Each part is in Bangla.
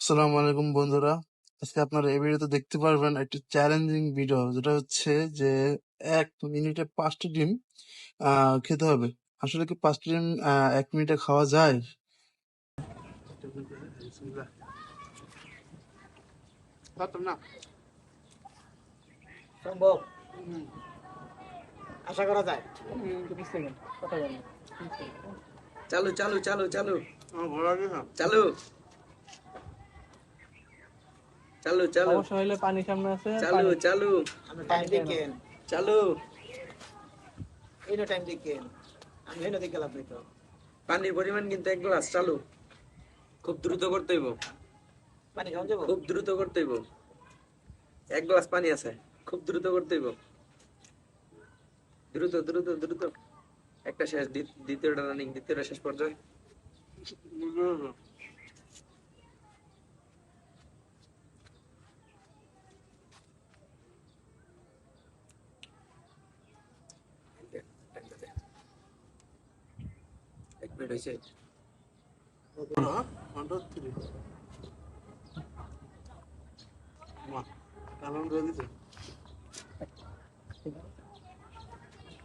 আসসালামু আলাইকুম বন্ধুরা। আজকে আপনারা এই ভিডিওতে দেখতে পারবেন একটি চ্যালেঞ্জিং ভিডিও, যেটা হচ্ছে যে 1 মিনিটে 5টি ডিম খেতে হবে। আসলে কি 5টি ডিম 1 মিনিটে খাওয়া যায়? পারতাম না। সম্ভব আশা করা যায়। চালু চালু চালু চালু আমার ভালো লাগে না। চালু চালু চালু সমস্যা হইলে পানি সামনে আছে, চালু চালু আমি টাইম দেখেন, চালু এইটা টাইম দেখেন, আমি হেন দেখে লাভ নেই তো। পানির পরিমাণ কিন্তু 1 গ্লাস। চালু, খুব দ্রুত করতে হইব, পানি খাওয়া যাবো? খুব দ্রুত করতে হইব। 1 গ্লাস পানি আছে, খুব দ্রুত করতে হইব। দ্রুত দ্রুত দ্রুত। একটা শেষ, দ্বিতীয়টা রানিং, দ্বিতীয়টা শেষ পর্যায়ে। এক মিনিট হয়েছে।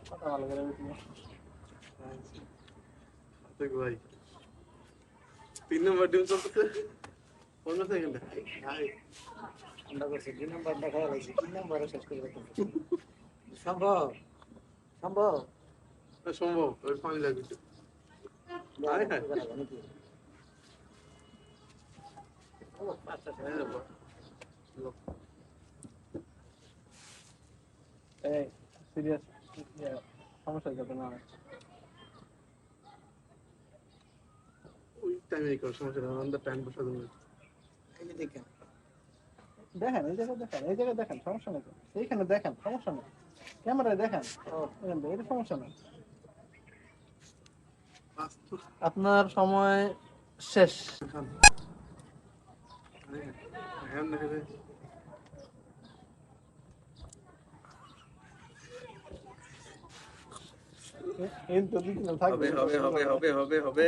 কথা ভালো করে বুঝলি। ভাই 3 নম্বর ডিম চলতেছে 15 সেকেন্ডে। আমরা করছি 2 নাম্বার দেখা লাগছে, 3 নাম্বারও শেষ করে দিতে সম্ভব। সম্ভব সম্ভব, ওই পানি লাগবে। আরে হ্যাঁ। নাকি? ও পাঁচটা শেষ। এই সিরিয়াস সমস্যা যাতে না হয়। ওই টাইমে কর, সমস্যা নেই, আমাদের টাইম বসা দেবে। এই যে দেখেন, দেখেন এই জায়গায় দেখেন, এই জায়গায় দেখেন, সমস্যা নেই তো। এইখানে দেখেন, সমস্যা নেই। ক্যামেরায় দেখেন, এটা সমস্যা নেই। আপনার সময় শেষ। কিন্তু দিছিলাম থাকবে হবে হবে হবে হবে হবে হবে।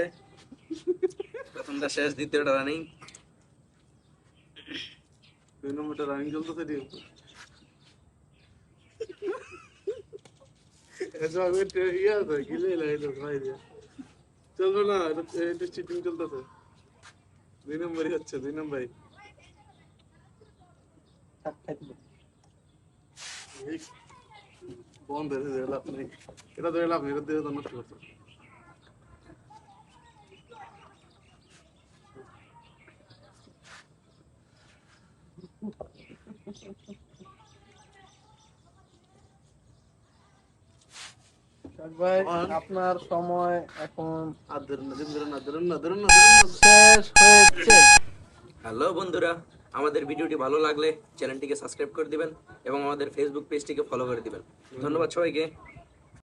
প্রথমটা শেষ, দ্বিতীয়টা রানিং। 2 নম্বরটা রানিং চলতেছে ডিম। চলবে না, এটা চিটিং চলতেছে। 2 নম্বরই হচ্ছে, 2 নম্বরই। খাইতে দিন। বন্ধ হয়েছে, লাভ নেই। এটা ধরে লাভ নেই, এটা দিয়ে নষ্ট করছে। ভাই আপনার সময় এখন শেষ হয়েছে। হ্যালো বন্ধুরা, আমাদের ভিডিওটি ভালো লাগলে চ্যানেলটিকে সাবস্ক্রাইব করে দিবেন এবং আমাদের ফেসবুক পেজটিকে ফলো করে দিবেন। ধন্যবাদ সবাইকে।